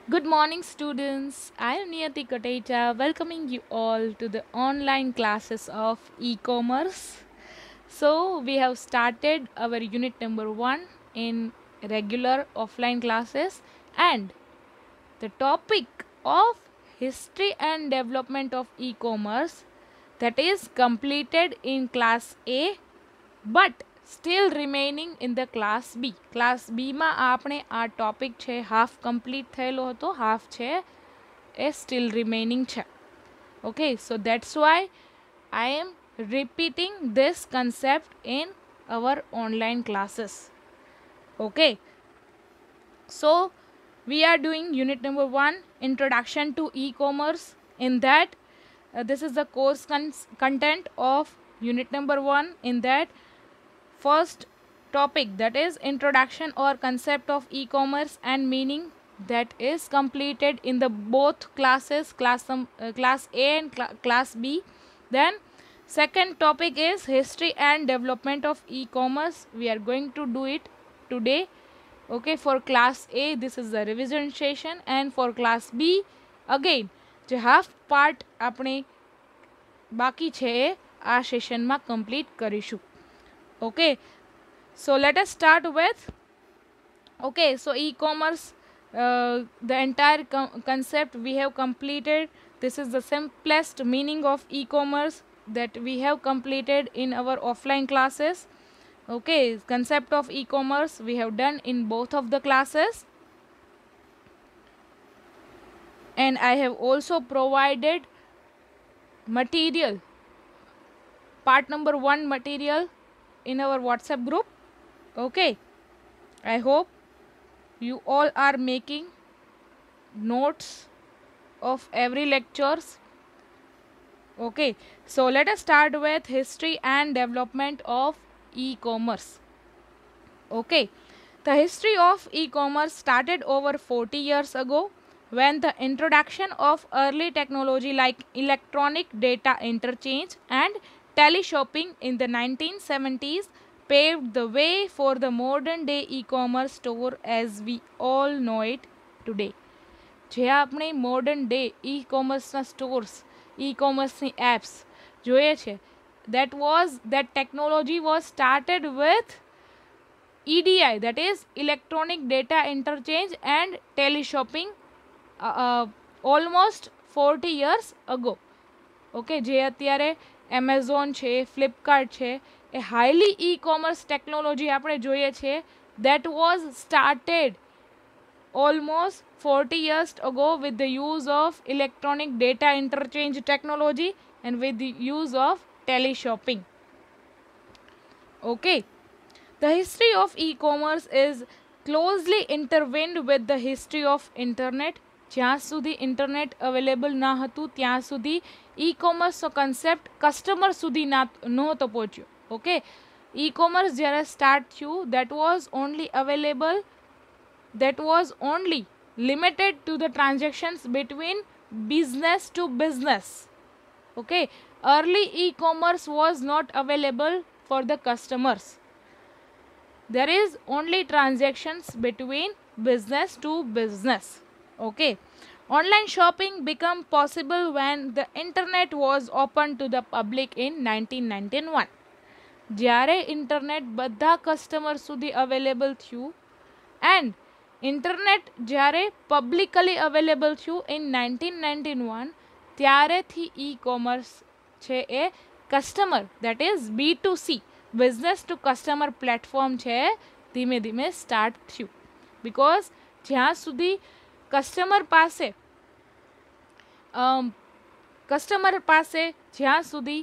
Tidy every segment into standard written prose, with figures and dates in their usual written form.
Good morning, students. I am Niyati Kotecha, welcoming you all to the online classes of e-commerce. So, we have started our unit number 1 in regular offline classes, and the topic of history and development of e-commerce, that is completed in class A but still remaining in the class B. Class બીમાં આપણે આ topic છે half complete થયેલો હતો, half છે એ steel remaining છે. Okay, so that's why I am repeating this concept in our online classes. Okay, so we are doing unit number 1, introduction to e-commerce. In that, this is the course content of unit number 1. In that, first topic, that is introduction or concept of e-commerce and meaning, that is completed in the both classes, class A and class B. Then second topic is history and development of e-commerce. We are going to do it today. Okay, for class A this is the revision session, and for class B again જે half part આપણે બાકી છે આ સેશનમાં complete કરીશું. Okay, so let us start with, okay, so e-commerce, the entire concept we have completed. This is the simplest meaning of e-commerce that we have completed in our offline classes. Okay, concept of e-commerce we have done in both of the classes, and I have also provided material, part number 1 material in our WhatsApp group. Okay, I hope you all are making notes of every lectures. Okay, so let us start with history and development of e-commerce. Okay, the history of e-commerce started over 40 years ago when the introduction of early technology like electronic data interchange and teleshopping in the 1970s paved the way for the modern day e-commerce store as we all know it today. જે આપણે modern day ઈ કોમર્સના stores, ઈ કોમર્સની apps જોઈએ છે, that technology was started with EDI, that is electronic data interchange and teleshopping, almost 40 years ago. Okay, જે અત્યારે Amazon છે, Flipkart છે, એ highly e commerce technology આપણે જોઈએ છે, that was started almost 40 years ago with the use of electronic data interchange technology and with the use of teleshopping. Okay, the history of e-commerce is closely intertwined with the history of internet. જ્યાં સુધી internet available ના હતું ત્યાં સુધી ઈ કોમર્સનો concept customer સુધી નહોતો પહોંચ્યો. Okay, e commerce જ્યારે સ્ટાર્ટ થયું, that was only limited to the transactions between business to business. Okay, early e-commerce was not available for the customers. There is only transactions between business to business. Okay, online shopping became possible when the internet was opened to the public in 1991. જ્યારે internet બધા customer સુધી available થયું, and internet જ્યારે publicly available થયું in 1991, ત્યારેથી e commerce છે એ customer, that is B2C, business to customer platform છે, ધીમે ધીમે સ્ટાર્ટ થયું. બિકોઝ જ્યાં સુધી કસ્ટમર પાસે જ્યાં સુધી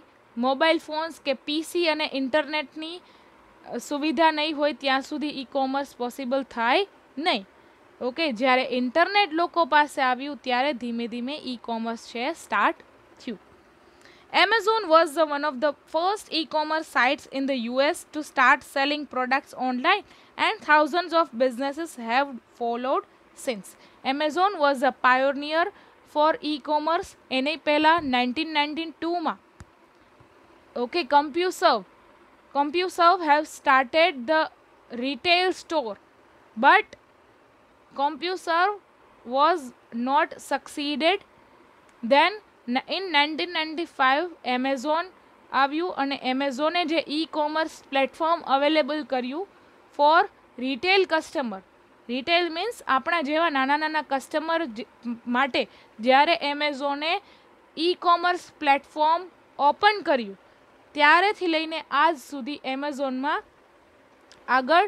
મોબાઈલ ફોન્સ કે પીસી અને ઇન્ટરનેટની સુવિધા નહીં હોય ત્યાં સુધી ઈ કોમર્સ પોસિબલ થાય નહીં. ઓકે, જ્યારે ઇન્ટરનેટ લોકો પાસે આવ્યું ત્યારે ધીમે ધીમે ઈ કોમર્સ છે સ્ટાર્ટ થયું. Amazon was one of the first e-commerce sites in the US to start selling products online, and thousands of businesses have followed since. Amazon was a pioneer for e-commerce. એને પહેલાં 1992માં okay, CompuServe have started the retail store, but CompuServe was not succeeded. Then in 1995 Amazon આવ્યું અને એમેઝોને જે e commerce platform available કર્યું for retail customer. Retail means આપણા જેવા નાના નાના કસ્ટમર માટે જ્યારે એમેઝોને ઈ કોમર્સ પ્લેટફોર્મ ઓપન કર્યું ત્યારેથી લઈને આજ સુધી એમેઝોનમાં આગળ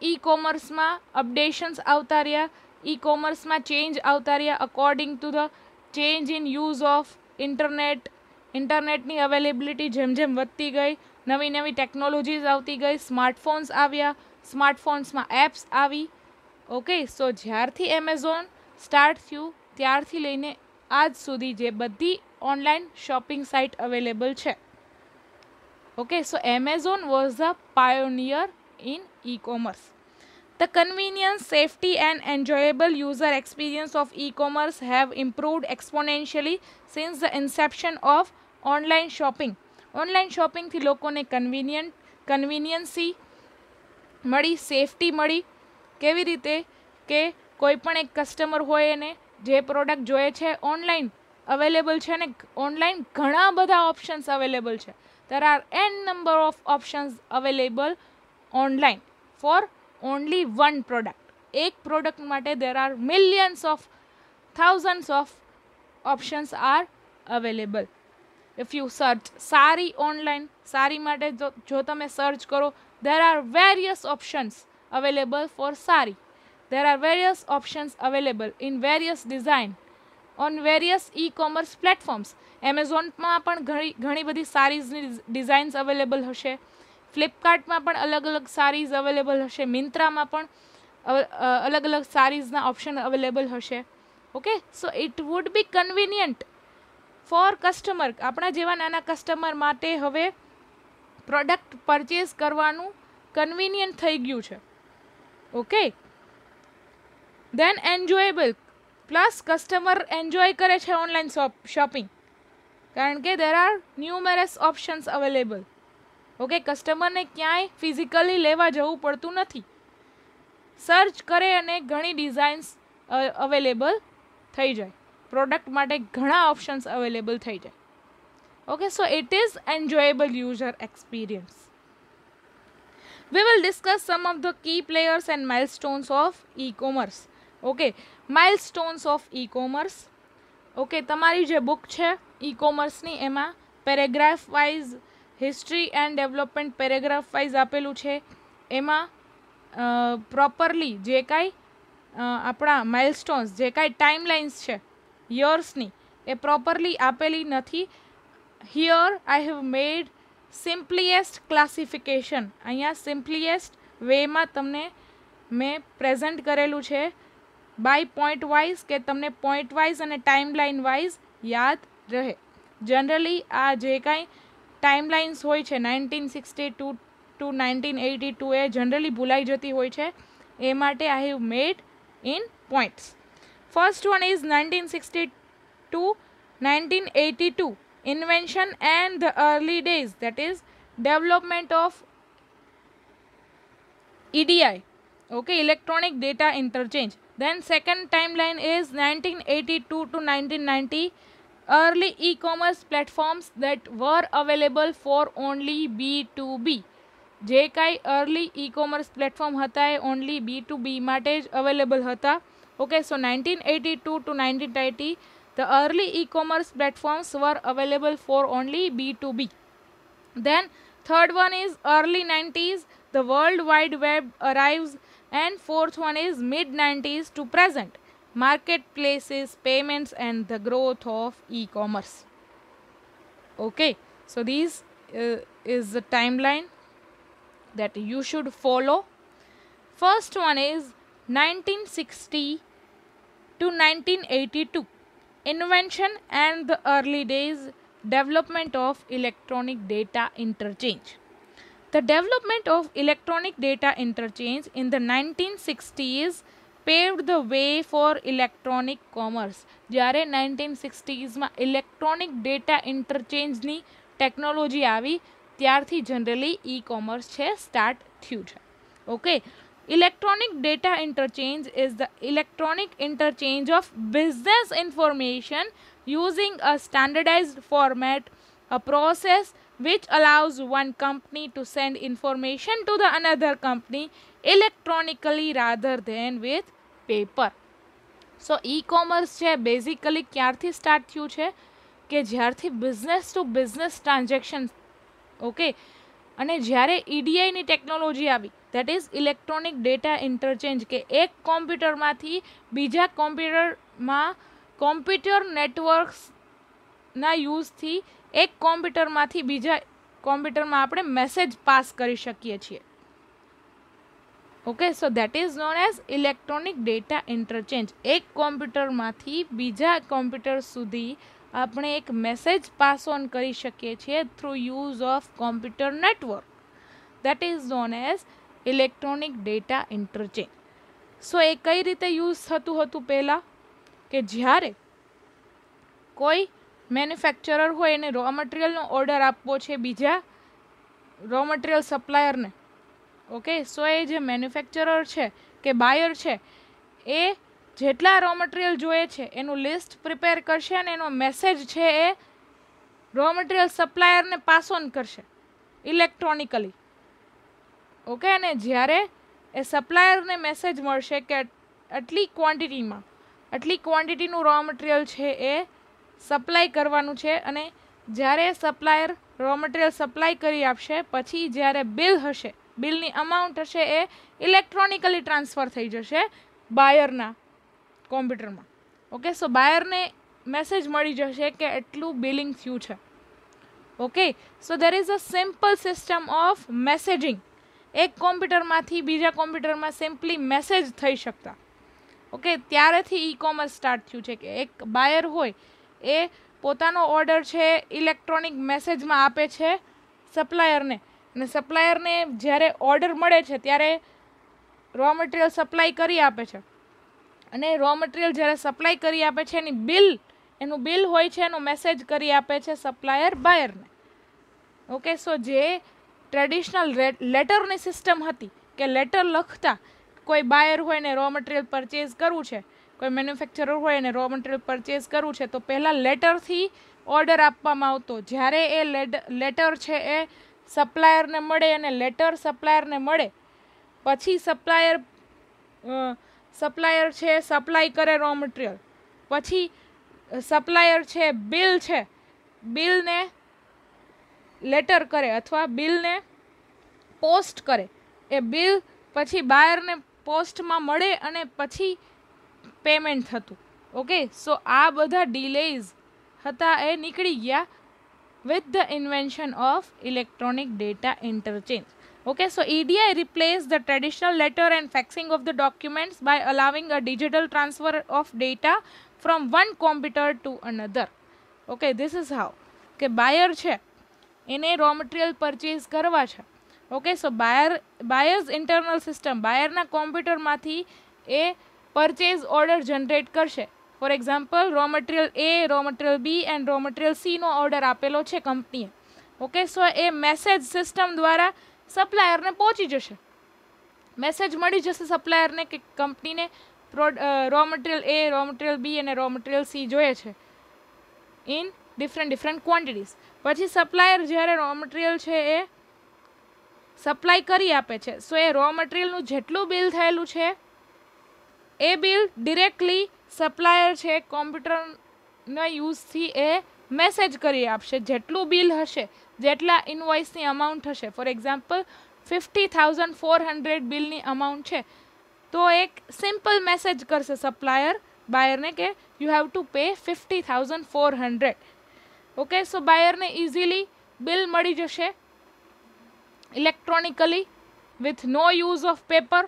ઈ કોમર્સમાં અપડેશન્સ આવતા રહ્યા, ઈ કોમર્સમાં ચેન્જ આવતા રહ્યા according to the change in use of ઇન્ટરનેટની અવેલેબિલિટી જેમ જેમ વધતી ગઈ, નવી નવી ટેકનોલોજીસ આવતી ગઈ, સ્માર્ટફોન્સ આવ્યા, સ્માર્ટફોન્સમાં એપ્સ આવી. ઓકે, સો જ્યારથી એમેઝોન સ્ટાર્ટ થયું ત્યારથી લઈને આજ સુધી જે બધી ઓનલાઈન શોપિંગ સાઇટ અવેલેબલ છે. Okay, so Amazon was the pioneer in e-commerce. The convenience, safety and enjoyable user experience of e-commerce have improved exponentially since the inception of online shopping. Online shopping થી લોકોને કન્વીનિયન્સી મળી, safety મળી. કેવી રીતે કે કોઈ પણ એક કસ્ટમર હોય એને જે પ્રોડક્ટ જોઈએ છે ઓનલાઈન અવેલેબલ છે ને ઓનલાઈન ઘણા બધા ઓપ્શન્સ અવેલેબલ છે. there are n number of options available online for only one product. એક પ્રોડક્ટ માટે there are millions of thousands of options are available. if you search સારી online, સારી માટે જો તમે સર્ચ કરો there are various options available for સારી. there are various options available in various design on various e-commerce platforms. એમેઝોનમાં પણ ઘણી બધી સારીઝની ડિઝાઇન્સ અવેલેબલ હશે, ફ્લિપકાર્ટમાં પણ અલગ અલગ સારીઝ અવેલેબલ હશે, મિંત્રામાં પણ અલગ અલગ સારીઝના ઓપ્શન અવેલેબલ હશે. Okay, so it would be convenient for customer. આપણા જેવા નાના કસ્ટમર માટે હવે પ્રોડક્ટ પરચેઝ કરવાનું કન્વિનિયન્ટ થઈ ગયું છે. Okay, then enjoyable, plus customer enjoy કરે છે ઓનલાઈન શોપિંગ કારણ કે there are numerous options available. Okay, કસ્ટમરને ક્યાંય ફિઝિકલી લેવા જવું પડતું નથી, સર્ચ કરે અને ઘણી ડિઝાઇન્સ અવેલેબલ થઈ જાય, પ્રોડક્ટ માટે ઘણા ઓપ્શન્સ અવેલેબલ થઈ જાય. Okay, so it is enjoyable user experience. We will discuss some of the key players and milestones of e-commerce. Okay, milestones of e-commerce. Okay, તમારી જે બુક છે e-commerceની એમાં paragraph wise history and development paragraph wise આપેલું છે. એમાં properly જે કાંઈ આપણા માઇલસ્ટોન્સ, જે કાંઈ ટાઈમલાઇન્સ છે યર્સની એ પ્રોપરલી આપેલી નથી. Here I have made simplest classification. અહીંયા સિમ્પલીએસ્ટ વેમાં તમને મેં પ્રેઝન્ટ કરેલું છે બાય પોઈન્ટ વાઇઝ, કે તમને પોઈન્ટ વાઇઝ અને ટાઈમલાઇન વાઇઝ યાદ રહે. જનરલી આ જે કાંઈ ટાઈમલાઇન્સ હોય છે 1962 ટુ 1982 એ જનરલી ભૂલાઈ જતી હોય છે, એ માટે આઈ have made in points. First one is 1962 1982 invention and the early days, that is development of EDI, okay, electronic data interchange. Then second timeline is 1982 to 1990, early e-commerce platforms that were available for only B2B. જે કાંઈ early e-commerce platform હતા એ only B2B માટે જ available હતા. Okay, so 1982 to 1990 the early e-commerce platforms were available for only B2B. Then third one is early 90s, the World Wide Web arrives, and fourth one is mid 90s to present, marketplaces, payments and the growth of e-commerce. Okay, so this is the timeline that you should follow. First one is 1960 to 1982, invention and the early days, development of electronic data interchange. The development of electronic data interchange in the 1960s paved the way for electronic commerce. જ્યારે 1960sમાં electronic data ઇન્ટરચેન્જની technology આવી ત્યારથી generally e commerce છે start થયું છે. Okay, Electronic data interchange is the electronic interchange of business information using a standardized format, a process which allows one company to send information to the another company electronically rather than with paper. So e commerce છે basically ક્યારથી start થયું છે કે જ્યારથી business to business transaction, okay, અને જ્યારે ઈડીઆઈની technology આવી, that is electronic data interchange, કે એક કોમ્પ્યુટરમાંથી બીજા કોમ્પ્યુટરમાં કોમ્પ્યુટર નેટવર્ક્સના યુઝથી એક કોમ્પ્યુટરમાંથી બીજા કોમ્પ્યુટરમાં આપણે મેસેજ પાસ કરી શકીએ છીએ. Okay, so that is known as electronic data interchange. એક કોમ્પ્યુટરમાંથી બીજા કોમ્પ્યુટર સુધી આપણે એક મેસેજ પાસ ઓન કરી શકીએ છીએ through use of computer network. That is known as electronic data interchange. So એ કઈ રીતે યુઝ થતું હતું પહેલાં, કે જ્યારે કોઈ મેન્યુફેક્ચરર હોય એને રો મટીરિયલનો ઓર્ડર આપવો છે બીજા રો મટીરિયલ સપ્લાયરને. ઓકે, સો એ જે મેન્યુફેક્ચરર છે કે બાયર છે એ જેટલા રો મટીરિયલ જોઈએ છે એનું લિસ્ટ પ્રિપેર કરશે અને એનો મેસેજ છે એ રો મટીરિયલ સપ્લાયરને પાસ ઓન કરશે ઇલેક્ટ્રોનિકલી. ઓકે, અને જ્યારે એ સપ્લાયરને મેસેજ મળશે કે આટલી ક્વોન્ટિટીનું રો મટીરિયલ છે એ સપ્લાય કરવાનું છે, અને જ્યારે સપ્લાયર રો મટીરિયલ સપ્લાય કરી આપશે પછી જ્યારે બિલ હશે, બિલની અમાઉન્ટ હશે એ ઇલેક્ટ્રોનિકલી ટ્રાન્સફર થઈ જશે બાયરના કોમ્પ્યુટરમાં. ઓકે, સો બાયરને મેસેજ મળી જશે કે એટલું બિલિંગ થયું છે. Okay, so there is a simple system of messaging. એક કોમ્પ્યુટરમાંથી બીજા કોમ્પ્યુટરમાં સિમ્પલી મેસેજ થઈ શકતા. ઓકે, ત્યારેથી ઈ કોમર્સ સ્ટાર્ટ થયું છે કે એક બાયર હોય એ પોતાનો ઓર્ડર છે ઇલેક્ટ્રોનિક મેસેજમાં આપે છે સપ્લાયરને, અને સપ્લાયરને જ્યારે ઓર્ડર મળે છે ત્યારે રો મટીરિયલ સપ્લાય કરી આપે છે, અને રો મટીરિયલ જ્યારે સપ્લાય કરી આપે છે એનું બિલ હોય છે એનો મેસેજ કરી આપે છે સપ્લાયર બાયરને. ઓકે, સો જે ટ્રેડિશનલ લેટરની સિસ્ટમ હતી કે લેટર લખતા, કોઈ બાયર હોય ને રો મટીરિયલ પરચેઝ કરવું છે, કોઈ મેન્યુફેક્ચરર હોય ને રો મટીરિયલ પરચેઝ કરવું છે, તો પહેલાં લેટરથી ઓર્ડર આપવામાં આવતો. જ્યારે એ લેટર છે એ સપ્લાયરને મળે અને લેટર સપ્લાયરને મળે પછી સપ્લાયર છે સપ્લાય કરે રો મટીરિયલ, પછી સપ્લાયર છે બિલને લેટર કરે અથવા બિલને પોસ્ટ કરે. એ બિલ પછી બાયરને પોસ્ટમાં મળે અને પછી પેમેન્ટ થતું. ઓકે, સો આ બધા ડિલેઝ હતા એ નીકળી ગયા with the invention of electronic data interchange. Okay, so EDI replaced the traditional letter and faxing of the documents by allowing a digital transfer of data from one computer to another. Okay, this is how કે બાયર છે એને raw material purchase કરવા છે. Okay, so buyers internal system બાયરના કોમ્પ્યુટરમાંથી એ purchase order generate કરશે. For example, raw material A, raw material B and raw material સીનો ઓર્ડર આપેલો છે કંપનીએ. ઓકે, સો એ મેસેજ સિસ્ટમ દ્વારા સપ્લાયરને પહોંચી જશે. મેસેજ મળી જશે સપ્લાયરને કે કંપનીને row material A, raw material બી અને રો મટીરિયલ સી જોઈએ છે ઇન ડિફરન્ટ ક્વોન્ટિટીઝ. પછી સપ્લાયર જ્યારે રો મટીરિયલ છે એ સપ્લાય કરી આપે છે, સો એ રો મટીરિયલનું જેટલું બિલ થયેલું છે એ બિલ ડિરેક્ટલી સપ્લાયર છે કોમ્પ્યુટરના યુઝથી એ મેસેજ કરી આપશે. જેટલું બિલ હશે, જેટલા ઇનવોઇસની અમાઉન્ટ હશે, ફોર એક્ઝામ્પલ 50,400 બિલની અમાઉન્ટ છે, તો એક સિમ્પલ મેસેજ કરશે સપ્લાયર બાયરને કે you have to pay 50,400. Okay, so બાયરને ઇઝીલી બિલ મળી જશે electronically with no use of paper.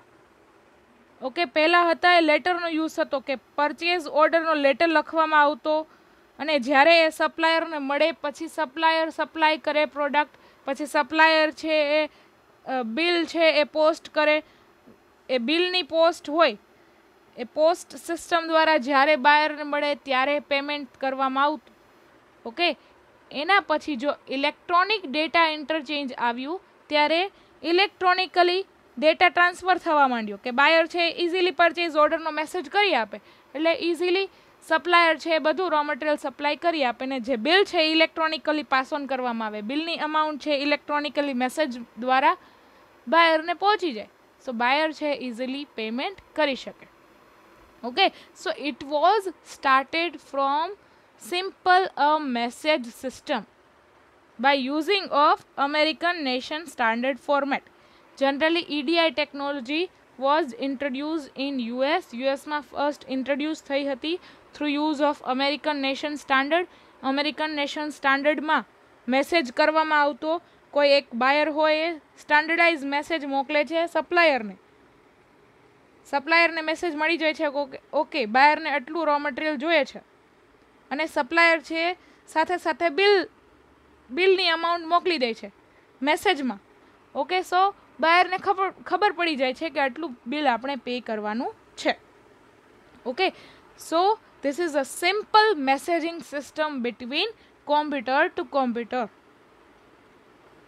Okay, પહેલાં હતા એ લેટરનો યુઝ હતો કે પરચેઝ ઓર્ડરનો લેટર લખવામાં આવતો, અને જ્યારે એ સપ્લાયરને મળે પછી સપ્લાયર સપ્લાય કરે પ્રોડક્ટ, પછી સપ્લાયર છે એ બિલ છે એ પોસ્ટ કરે. એ બિલની પોસ્ટ હોય એ પોસ્ટ સિસ્ટમ દ્વારા જ્યારે બાયરને મળે ત્યારે પેમેન્ટ કરવામાં આવતું. ઓકે, એના પછી જો ઇલેક્ટ્રોનિક ડેટા ઇન્ટરચેન્જ આવ્યું ત્યારે ઇલેક્ટ્રોનિકલી ડેટા ટ્રાન્સફર થવા માંડ્યો કે બાયર છે ઇઝીલી પરચેઝ ઓર્ડરનો મેસેજ કરી આપે, એટલે ઇઝીલી સપ્લાયર છે એ બધું રો મટીરિયલ સપ્લાય કરી આપે ને જે બિલ છે એ ઇલેક્ટ્રોનિકલી પાસ ઓન કરવામાં આવે, બિલની અમાઉન્ટ છે ઇલેક્ટ્રોનિકલી મેસેજ દ્વારા બાયરને પહોંચી જાય. સો બાયર છે ઇઝીલી પેમેન્ટ કરી શકે. Okay, so it was started from simple a message system by using of American Nation Standard Format. Generally EDI technology was introduced in US. US માં first introduce થઈ હતી through use of American Nation Standard. American Nation Standard માં message કરવામાં આવતો, કોઈ એક બાયર હોય એ standardise message મોકલે છે સપ્લાયરને મેસેજ મળી જાય છે કે ઓકે બાયરને આટલું રો મટીરિયલ જોઈએ છે અને સપ્લાયર છે સાથે સાથે બિલની અમાઉન્ટ મોકલી દે છે મેસેજમાં. ઓકે, સો બાયરને ખબર પડી જાય છે કે આટલું બિલ આપણે પે કરવાનું છે. Okay, so this is a simple messaging system between computer to computer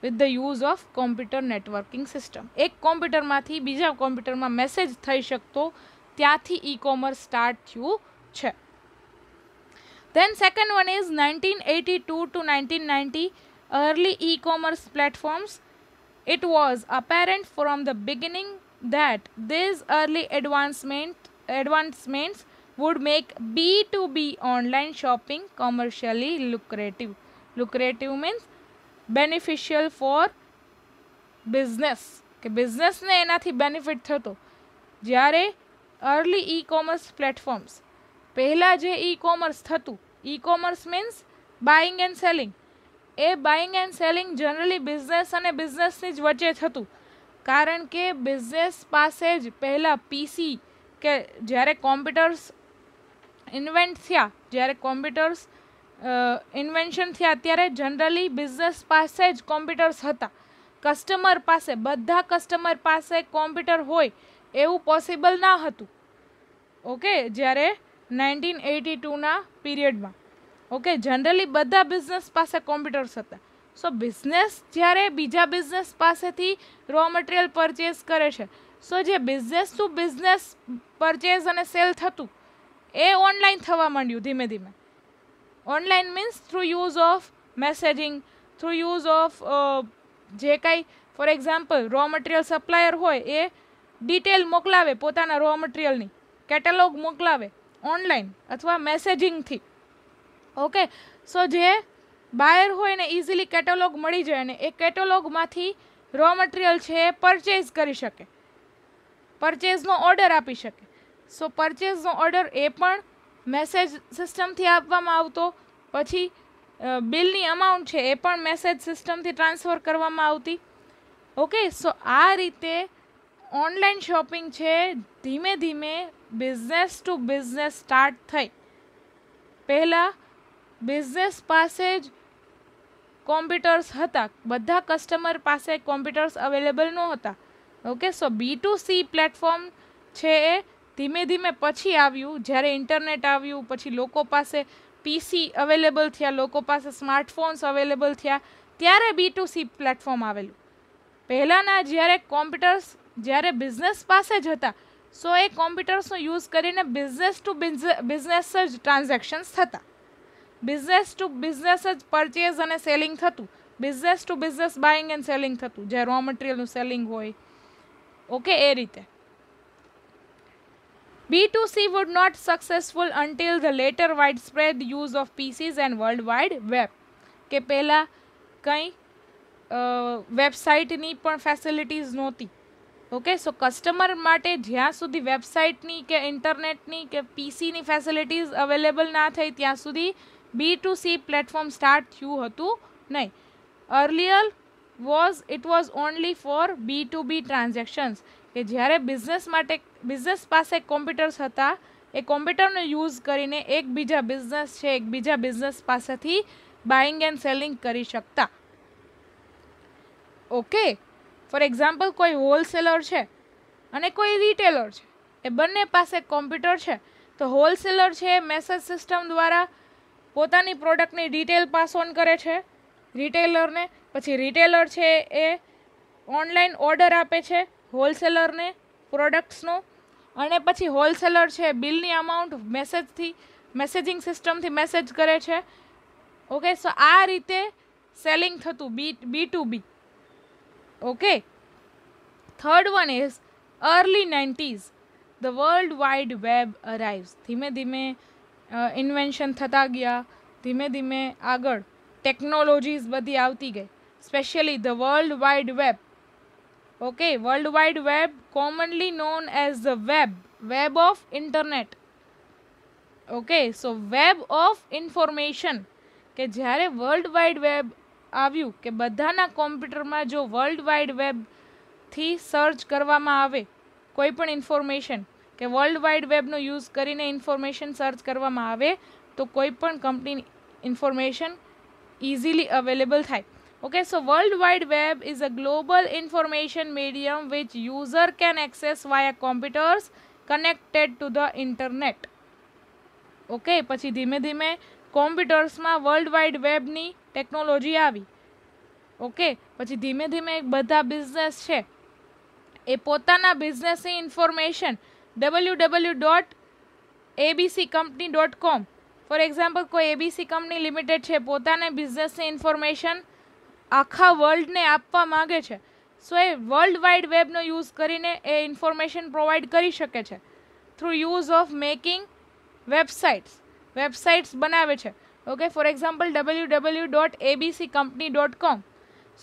with the use of computer networking system. એક કોમ્પ્યુટરમાંથી બીજા કોમ્પ્યુટરમાં મેસેજ થઈ શકતો, ત્યાંથી ઈ કોમર્સ સ્ટાર્ટ થયું છે. Then second one is 1982 to 1990, early e-commerce platforms. It was apparent from the beginning that these early advancements would make B2B online shopping commercially lucrative. Lucrative means beneficial for business. કે બિઝનેસને એનાથી benefit થતો. જ્યારે early e commerce platforms, પહેલાં જે e commerce થતું, e commerce means buying and selling, A buying and selling generally business અને બિઝનેસની જ વચ્ચે થતું. કારણ કે બિઝનેસ પાસે જ પહેલાં પીસી કે જ્યારે કોમ્પ્યુટર્સ ઇન્વેન્ટ થયા, જ્યારે કોમ્પ્યુટર્સ ઇન્વેન્શન થયા ત્યારે જનરલી બિઝનેસ પાસે જ કોમ્પ્યુટર્સ હતા. કસ્ટમર પાસે, બધા કસ્ટમર પાસે કોમ્પ્યુટર હોય એવું પોસિબલ ના હતું. ઓકે, જ્યારે 1982ના પીરિયડમાં ઓકે જનરલી બધા બિઝનેસ પાસે કોમ્પ્યુટર્સ હતા. સો બિઝનેસ જ્યારે બીજા બિઝનેસ પાસેથી રો મટીરિયલ પરચેઝ કરે છે, સો જે બિઝનેસ ટુ બિઝનેસ પરચેઝ અને સેલ થતું એ ઓનલાઈન થવા માંડ્યું ધીમે ધીમે. Online means through use of messaging, through use of જે કાંઈ four example raw material supplier હોય એ ડિટેલ મોકલાવે પોતાના રો મટીરિયલની, કેટેલોગ મોકલાવે ઓનલાઈન અથવા મેસેજિંગથી. ઓકે, સો જે બાયર હોય ને ઇઝીલી કેટેલોગ મળી જાય ને એ કેટેલોગમાંથી રો મટીરિયલ છે એ પરચેઝ કરી શકે, પરચેઝનો ઓર્ડર આપી શકે. સો પરચેઝનો ઓર્ડર એ પણ મેસેજ સિસ્ટમથી આપવામાં આવતો, પછી બિલની અમાઉન્ટ છે એ પણ મેસેજ સિસ્ટમથી ટ્રાન્સફર કરવામાં આવતી. ઓકે, સો આ રીતે ઓનલાઈન શોપિંગ છે ધીમે ધીમે બિઝનેસ ટુ બિઝનેસ સ્ટાર્ટ થઈ. પહેલાં બિઝનેસ પાસે જ કોમ્પ્યુટર્સ હતા, બધા કસ્ટમર પાસે કોમ્પ્યુટર્સ અવેલેબલ નહોતા. ઓકે, સો B2C પ્લેટફોર્મ છે એ ધીમે ધીમે પછી આવ્યું, જ્યારે ઇન્ટરનેટ આવ્યું, પછી લોકો પાસે પીસી અવેલેબલ થયા, લોકો પાસે સ્માર્ટફોન્સ અવેલેબલ થયા, ત્યારે B2C પ્લેટફોર્મ આવેલું. પહેલાંના જ્યારે કોમ્પ્યુટર્સ જ્યારે બિઝનેસ પાસે જ હતા, સો એ કોમ્પ્યુટર્સનો યુઝ કરીને બિઝનેસ ટુ બિઝનેસ જ ટ્રાન્ઝેક્શન્સ થતા, બિઝનેસ ટુ બિઝનેસ જ પરચેઝ અને સેલિંગ થતું, business to business buying and selling થતું, જે રો મટીરિયલનું સેલિંગ હોય. ઓકે, એ રીતે B2C would not successful until the later widespread use of PCs and World Wide Web. કે પહેલાં કંઈ વેબસાઇટની પણ ફેસિલિટીઝ નહોતી. ઓકે, સો કસ્ટમર માટે જ્યાં સુધી વેબસાઇટની કે ઇન્ટરનેટની કે પીસીની ફેસિલિટીઝ અવેલેબલ ના થઈ ત્યાં સુધી B2C પ્લેટફોર્મ સ્ટાર્ટ થયું હતું નહીં. Earlier it was only for B2B transactions, કે જ્યારે બિઝનેસ પાસે કોમ્પ્યુટર્સ હતા, એ કોમ્પ્યુટરનો યુઝ કરીને એકબીજા બિઝનેસ છે એકબીજા બિઝનેસ પાસેથી બાઇંગ એન્ડ સેલિંગ કરી શકતા. ઓકે, ફોર એક્ઝામ્પલ કોઈ હોલસેલર છે અને કોઈ રિટેલર છે, એ બંને પાસે કોમ્પ્યુટર છે, તો હોલસેલર છે મેસેજ સિસ્ટમ દ્વારા પોતાની પ્રોડક્ટની ડિટેલ પાસ ઓન કરે છે રિટેલરને, પછી રિટેલર છે એ ઓનલાઈન ઓર્ડર આપે છે હોલસેલરને પ્રોડક્ટ્સનો, અને પછી હોલસેલર છે બિલની અમાઉન્ટ મેસેજિંગ સિસ્ટમથી મેસેજ કરે છે. ઓકે, સો આ રીતે સેલિંગ થતું B2B. Okay, third one is early 90s the world wide web arrives. ધીમે ધીમે ઇન્વેન્શન થતા ગયા, ધીમે ધીમે આગળ ટેકનોલોજીસ બધી આવતી ગઈ, specially the world wide web. Okay, world wide web commonly known as the web of internet. Okay, so web of information, કે જ્યારે વર્લ્ડ વાઇડ વેબ આવ્યું કે બધાના કોમ્પ્યુટરમાં જો વર્લ્ડ વાઇડ વેબથી સર્ચ કરવામાં આવે કોઈ પણ ઇન્ફોર્મેશન, કે વર્લ્ડ વાઇડ વેબનો યુઝ કરીને ઇન્ફોર્મેશન સર્ચ કરવામાં આવે તો કોઈ પણ કંપનીની ઇન્ફોર્મેશન ઇઝીલી અવેલેબલ થાય. Okay, so World Wide Web is a global information medium which user can access via computers connected to the internet. Okay, પછી ધીમે ધીમે કોમ્પ્યુટર્સમાં વર્લ્ડ વાઇડ વેબની ટેકનોલોજી આવી. ઓકે, પછી ધીમે ધીમે બધા બિઝનેસ છે એ પોતાના બિઝનેસની ઇન્ફોર્મેશન www.abccompany.com, ફોર એક્ઝામ્પલ કોઈ એબીસી કંપની લિમિટેડ છે, પોતાને બિઝનેસની ઇન્ફોર્મેશન આખા વર્લ્ડને આપવા માગે છે. સો એ વર્લ્ડ વાઇડ વેબનો યુઝ કરીને એ ઇન્ફોર્મેશન પ્રોવાઈડ કરી શકે છે through use of making websites બનાવે છે. Okay, four example www.abccompany.com.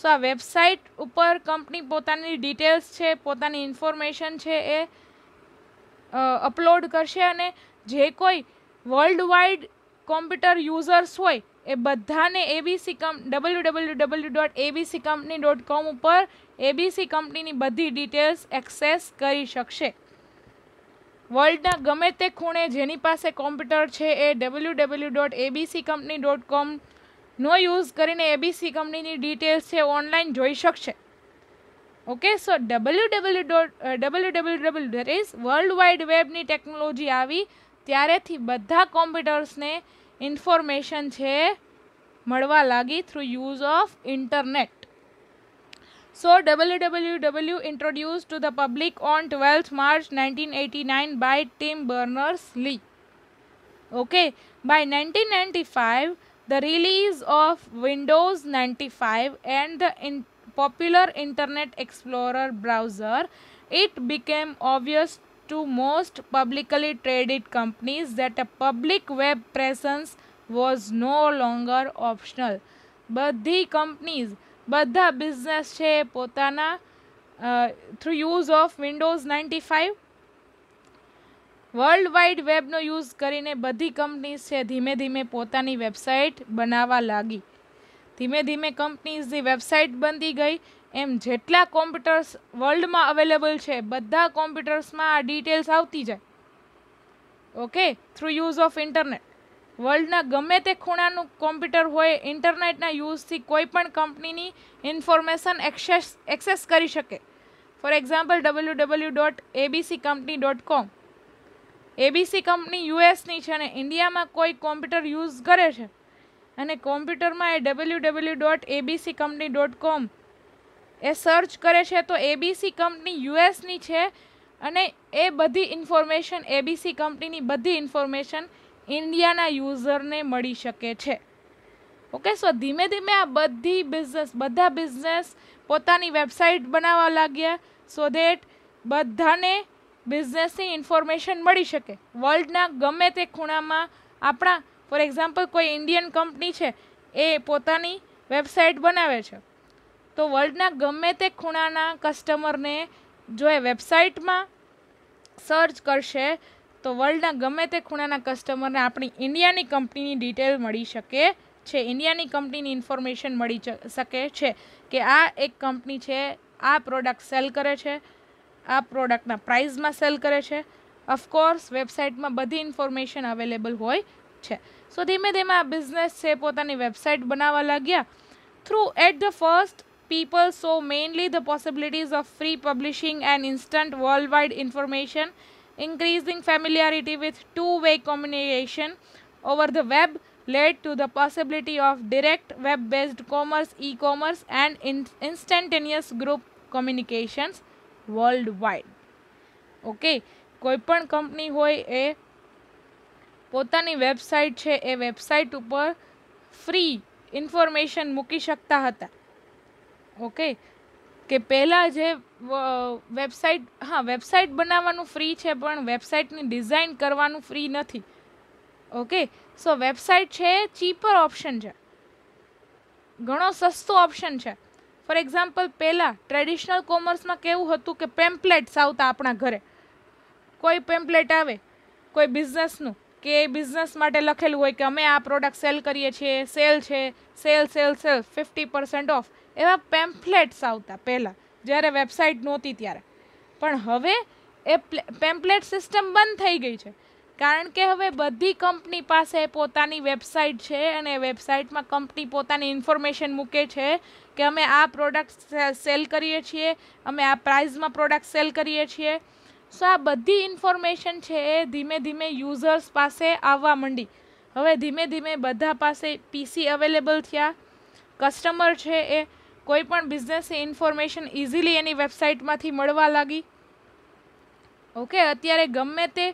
સો આ વેબસાઇટ ઉપર કંપની પોતાની ડિટેલ્સ છે, પોતાની ઇન્ફોર્મેશન છે એ અપલોડ કરશે, અને જે કોઈ વર્લ્ડ વાઇડ કોમ્પ્યુટર યુઝર્સ હોય એ બધાને www.abccompany.com ઉપર એબીસી કંપનીની બધી ડિટેલ્સ એક્સેસ કરી શકશે. વર્લ્ડના ગમે તે ખૂણે જેની પાસે કોમ્પ્યુટર છે એ www.abccompany.com નો યુઝ કરીને એબીસી કંપનીની ડિટેલ્સ છે ઓનલાઈન જોઈ શકશે. Okay, so www that is world wide વેબની ટેકનોલોજી આવી ત્યારેથી બધા કોમ્પ્યુટર્સને ઇન્ફોર્મેશન છે મળવા લાગી through use of internet. So www introduced to the public on 12th March 1989 by Tim Berners-Lee. Okay, by 1995 the release of Windows 95 and the popular Internet Explorer browser, it became obvious to most publicly traded companies that a public web presence was no longer optional. બધી companies, બધા business છે પોતાના through use of Windows 95 world wide વેબનો use કરીને બધી companies છે ધીમે ધીમે પોતાની વેબસાઇટ બનાવવા લાગી. ધીમે ધીમે કંપનીઝની વેબસાઇટ બનતી ગઈ, એમ જેટલા કોમ્પ્યુટર્સ વર્લ્ડમાં અવેલેબલ છે બધા કોમ્પ્યુટર્સમાં આ ડિટેલ્સ આવતી જાય. Okay, through use of internet વર્લ્ડના ગમે તે ખૂણાનું કોમ્પ્યુટર હોય ઇન્ટરનેટના યુઝથી કોઈ પણ કંપનીની ઇન્ફોર્મેશન એક્સેસ કરી શકે. For example www.abccompany.com. ABC company યુએસની છે અને ઇન્ડિયામાં કોઈ કોમ્પ્યુટર યુઝ કરે છે અને કોમ્પ્યુટરમાં એ www.abccompany.com એ સર્ચ કરે છે તો એબીસી કંપની યુએસની છે અને એ બધી ઇન્ફોર્મેશન એબીસી કંપનીની બધી ઇન્ફોર્મેશન ઇન્ડિયાના યુઝરને મળી શકે છે. ઓકે, સો ધીમે ધીમે આ બધા બિઝનેસ પોતાની વેબસાઇટ બનાવવા લાગ્યા સો દેટ બધાને બિઝનેસની ઇન્ફોર્મેશન મળી શકે વર્લ્ડના ગમે તે ખૂણામાં. આપણા ફોર એક્ઝામ્પલ કોઈ ઇન્ડિયન કંપની છે એ પોતાની વેબસાઇટ બનાવે છે તો વર્લ્ડના ગમે તે ખૂણાના કસ્ટમરને જો એ વેબસાઇટમાં સર્ચ કરશે તો વર્લ્ડના ગમે તે ખૂણાના કસ્ટમરને આપણી ઇન્ડિયાની કંપનીની ડિટેલ મળી શકે છે, ઇન્ડિયાની કંપનીની ઇન્ફોર્મેશન મળી શકે છે કે આ એક કંપની છે, આ પ્રોડક્ટ સેલ કરે છે, આ પ્રોડક્ટના પ્રાઇઝમાં સેલ કરે છે. ઓફકોર્સ વેબસાઇટમાં બધી ઇન્ફોર્મેશન અવેલેબલ હોય છે. સો ધીમે ધીમે આ બિઝનેસ છે પોતાની વેબસાઇટ બનાવવા લાગ્યા. Through at the first people saw mainly the possibilities of free publishing and instant worldwide information. Increasing familiarity with two-way communication over the web led to the possibility of direct web-based commerce, e-commerce and instantaneous group communications. World wide. Okay, કોઈ પણ company હોય એ પોતાની website છે એ website ઉપર free information મૂકી શકતા હતા. Okay, કે પહેલાં જે વેબસાઇટ બનાવવાનું ફ્રી છે, પણ વેબસાઇટની ડિઝાઇન કરવાનું ફ્રી નથી. ઓકે, સો વેબસાઇટ છે એ ચીપર ઓપ્શન છે, ઘણો સસ્તો ઓપ્શન છે. ફોર એક્ઝામ્પલ, પહેલાં ટ્રેડિશનલ કોમર્સમાં કેવું હતું કે પેમ્પલેટ્સ આવતા આપણા ઘરે. કોઈ પેમ્પલેટ આવે કોઈ બિઝનેસનું, કે એ બિઝનેસ માટે લખેલું હોય કે અમે આ પ્રોડક્ટ સેલ કરીએ છીએ, સેલ છે, સેલ 50% ઓફ, એવા પેમ્પલેટ્સ આવતા પહેલાં, જ્યારે વેબસાઇટ નહોતી ત્યારે. પણ હવે એ પેમ્પલેટ સિસ્ટમ બંધ થઈ ગઈ છે, કારણ કે હવે બધી કંપની પાસે પોતાની વેબસાઇટ છે, અને વેબસાઇટમાં કંપની પોતાની ઇન્ફોર્મેશન મૂકે છે કે અમે આ પ્રોડક્ટ સેલ કરીએ છીએ, અમે આ પ્રાઇઝમાં પ્રોડક્ટ સેલ કરીએ છીએ. સો આ બધી ઇન્ફોર્મેશન છે એ ધીમે ધીમે યુઝર્સ પાસે આવવા માંડી. હવે ધીમે ધીમે બધા પાસે પીસી અવેલેબલ થયા. કસ્ટમર છે એ કોઈ પણ બિઝનેસ ઇન્ફોર્મેશન ઇઝીલી એની વેબસાઇટમાંથી મળવા લાગી. ઓકે, અત્યારે ગમે તે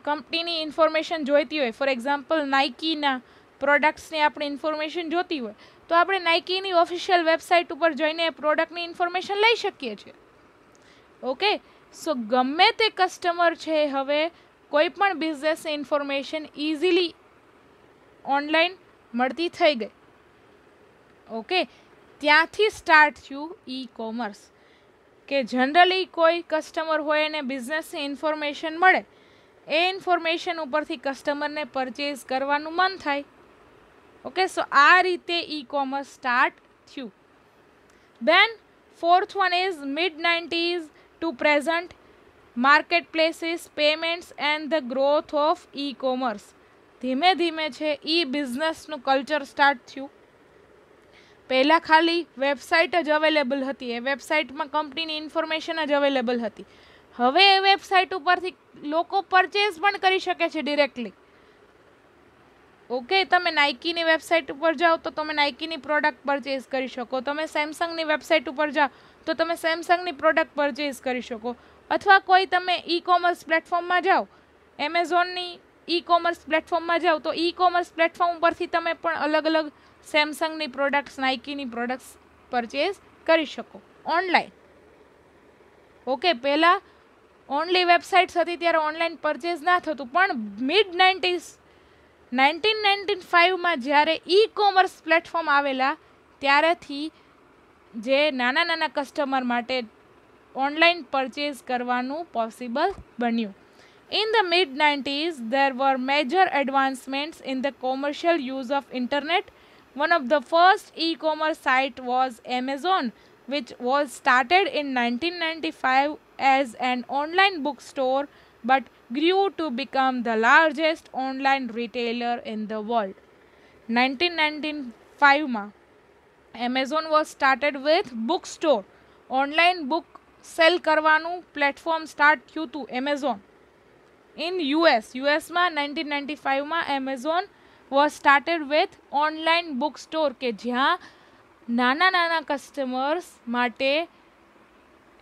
કંપનીની ઇન્ફોર્મેશન જોઈતી હોય, ફોર એક્ઝામ્પલ નાઇકીના પ્રોડક્ટ્સની આપણે ઇન્ફોર્મેશન જોતી હોય, તો આપણે નાઇકીની ઓફિશિયલ વેબસાઇટ ઉપર જઈને એ પ્રોડક્ટની ઇન્ફોર્મેશન લઈ શકીએ છીએ. ઓકે, સો ગમે તે કસ્ટમર છે હવે કોઈ પણ બિઝનેસ ઇન્ફોર્મેશન ઇઝીલી ઓનલાઈન મળતી થઈ ગઈ. ઓકે, ત્યાંથી સ્ટાર્ટ થયું ઈ કોમર્સ, કે જનરલી કોઈ કસ્ટમર હોય એને બિઝનેસની ઇન્ફોર્મેશન મળે, એ ઇન્ફોર્મેશન ઉપરથી કસ્ટમરને પરચેઝ કરવાનું મન થાય. ઓકે, સો આ રીતે ઈ કોમર્સ સ્ટાર્ટ થયું. દેન fourth one is mid-90s to present, marketplaces, payments and the growth of e-commerce. ધીમે ધીમે છે ઈ બિઝનેસનું કલ્ચર સ્ટાર્ટ થયું. પહેલાં ખાલી વેબસાઇટ જ અવેલેબલ હતી, એ વેબસાઇટમાં કંપનીની ઇન્ફોર્મેશન જ અવેલેબલ હતી. હવે એ વેબસાઇટ ઉપરથી લોકો પરચેઝ પણ કરી શકે છે ડિરેક્ટલી. ઓકે, તમે નાઇકીની વેબસાઇટ ઉપર જાઓ તો તમે નાઇકીની પ્રોડક્ટ પરચેઝ કરી શકો, તમે સેમસંગની વેબસાઇટ ઉપર જાઓ તો તમે સેમસંગની પ્રોડક્ટ પરચેઝ કરી શકો, અથવા કોઈ તમે ઈ કોમર્સ પ્લેટફોર્મમાં જાઓ, એમેઝોનની ઈ કોમર્સ પ્લેટફોર્મમાં જાઓ તો ઈ કોમર્સ પ્લેટફોર્મ ઉપરથી તમે પણ અલગ અલગ સેમસંગની પ્રોડક્ટ્સ, નાઇકીની પ્રોડક્ટ્સ પરચેઝ કરી શકો ઓનલાઈન. ઓકે, પહેલાં ઓનલી વેબસાઇટ્સ હતી ત્યારે ઓનલાઈન પરચેઝ ના થતું, પણ મિડ-90s 1995માં જ્યારે ઈ કોમર્સ પ્લેટફોર્મ આવેલા ત્યારેથી જે નાના નાના કસ્ટમર માટે ઓનલાઈન પરચેઝ કરવાનું પોસિબલ બન્યું. In the mid-90s, there were major advancements in the commercial use of internet. One of the first e-commerce site was Amazon, which was started in 1995 as an online bookstore but grew to become the largest online retailer in the world. 1995માં Amazon was started with bookstore, online book sell કરવાનું platform start થયું હતું Amazon. In યુએસમાં 1995માં Amazon was started with online book store, કે જ્યાં નાના નાના કસ્ટમર્સ માટે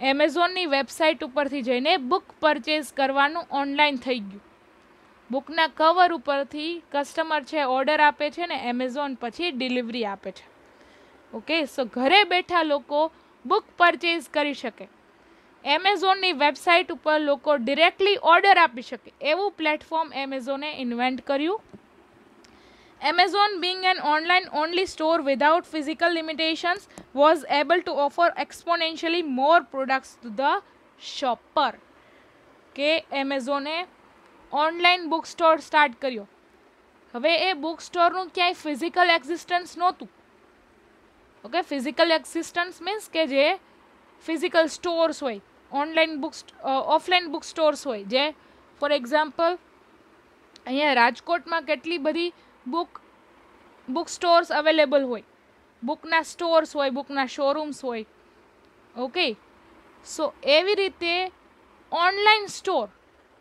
એમેઝોનની વેબસાઇટ ઉપરથી જઈને બુક પરચેઝ કરવાનું ઓનલાઈન થઈ ગયું. બુકના કવર ઉપરથી કસ્ટમર છે ઓર્ડર આપે છે ને એમેઝોન પછી ડિલિવરી આપે છે. ઓકે, સો ઘરે બેઠા લોકો બુક પરચેઝ કરી શકે, એમેઝોનની વેબસાઇટ ઉપર લોકો ડિરેક્ટલી ઓર્ડર આપી શકે, એવું પ્લેટફોર્મ એમેઝોને ઇન્વેન્ટ કર્યું. Amazon, being an online-only store without physical limitations, was able to offer exponentially more products to the shopper. કે એમેઝોને ઓનલાઈન બુક સ્ટોર સ્ટાર્ટ કર્યો. હવે એ બુક સ્ટોરનું ક્યાંય ફિઝિકલ એક્ઝિસ્ટન્સ નહોતું. ઓકે, ફિઝિકલ એક્ઝિસ્ટન્સ મીન્સ કે જે physical stores હોય, online offline book stores હોય, જે ફોર એક્ઝામ્પલ અહીંયા રાજકોટમાં કેટલી બધી બુક સ્ટોર્સ અવેલેબલ હોય, બુકના સ્ટોર્સ હોય, બુકના શોરૂમ્સ હોય. ઓકે, સો એવી રીતે online store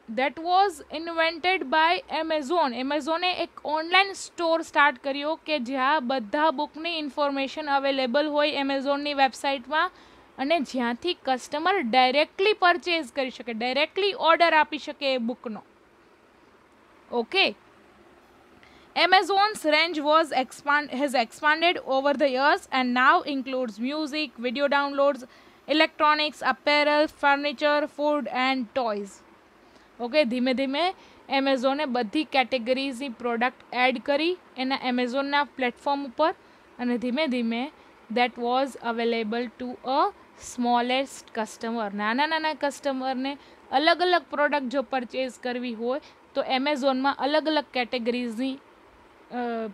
that was invented by Amazon. એમેઝોને એક ઓનલાઈન સ્ટોર સ્ટાર્ટ કર્યો કે જ્યાં બધા બુકની ઇન્ફોર્મેશન અવેલેબલ હોય એમેઝોનની વેબસાઇટમાં, અને જ્યાંથી કસ્ટમર ડાયરેક્ટલી પરચેઝ કરી શકે, ડાયરેક્ટલી ઓર્ડર આપી શકે એ બુકનો. Okay, Amazon's range has expanded over the years and now includes music, video downloads, electronics, apparel, furniture, food and toys. Okay, ધીમે ધીમે એમેઝોને બધી કેટેગરીઝની પ્રોડક્ટ એડ કરી એના એમેઝોનના પ્લેટફોર્મ ઉપર, અને ધીમે ધીમે that was available to a smallest customer. નાના નાના કસ્ટમરને અલગ અલગ પ્રોડક્ટ જો પરચેઝ કરવી હોય તો એમેઝોનમાં અલગ અલગ કેટેગરીઝની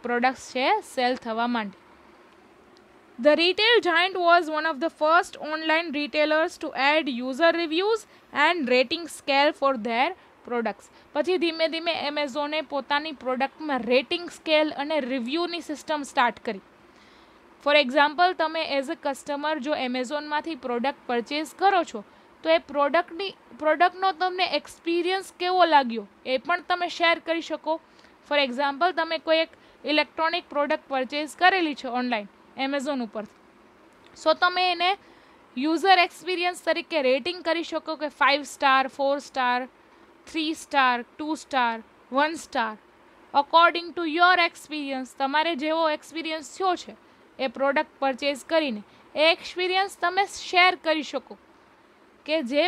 પ્રોડક્ટ્સ છે સેલ થવા માંડી. The retail giant was one of the first online retailers to add user reviews and rating scale for their products. પછી ધીમે ધીમે એમેઝોને પોતાની પ્રોડક્ટમાં રેટિંગ સ્કેલ અને રિવ્યૂની સિસ્ટમ સ્ટાર્ટ કરી. ફોર એક્ઝામ્પલ, તમે એઝ અ કસ્ટમર જો એમેઝોનમાંથી પ્રોડક્ટ પરચેઝ કરો છો તો એ પ્રોડક્ટનો તમને એક્સપિરિયન્સ કેવો લાગ્યો એ પણ તમે શેર કરી શકો. ફોર એક્ઝામ્પલ, તમે કોઈ એક ઇલેક્ટ્રોનિક પ્રોડક્ટ પરચેઝ કરેલી છે ઓનલાઈન એમેઝોન ઉપરથી, સો તમે એને યુઝર એક્સપિરિયન્સ તરીકે રેટિંગ કરી શકો કે 5 star, 4 star, 3 star, 2 star, 1 star, according to your experience. તમારે જેવો એક્સપિરિયન્સ થયો છે એ પ્રોડક્ટ પરચેઝ કરીને એ એક્સપિરિયન્સ તમે શેર કરી શકો કે જે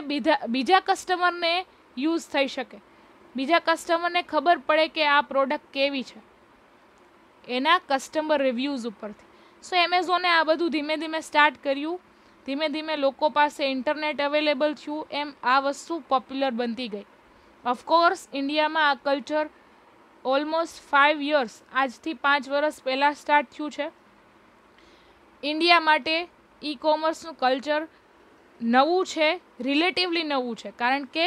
બીજા કસ્ટમરને યુઝ થઈ શકે, બીજા કસ્ટમરને ખબર પડે કે આ પ્રોડક્ટ કેવી છે એના કસ્ટમર રિવ્યૂઝ ઉપરથી. સો એમેઝોને આ બધું ધીમે ધીમે સ્ટાર્ટ કર્યું. ધીમે ધીમે લોકો પાસે ઇન્ટરનેટ અવેલેબલ થયું એમ આ વસ્તુ પોપ્યુલર બનતી ગઈ. ઓફકોર્સ ઇન્ડિયામાં આ કલ્ચર ઓલમોસ્ટ 5 years, આજથી 5 વર્ષ પહેલાં સ્ટાર્ટ થયું છે. ઇન્ડિયા માટે ઈ કોમર્સનું કલ્ચર નવું છે, રિલેટિવલી નવું છે, કારણ કે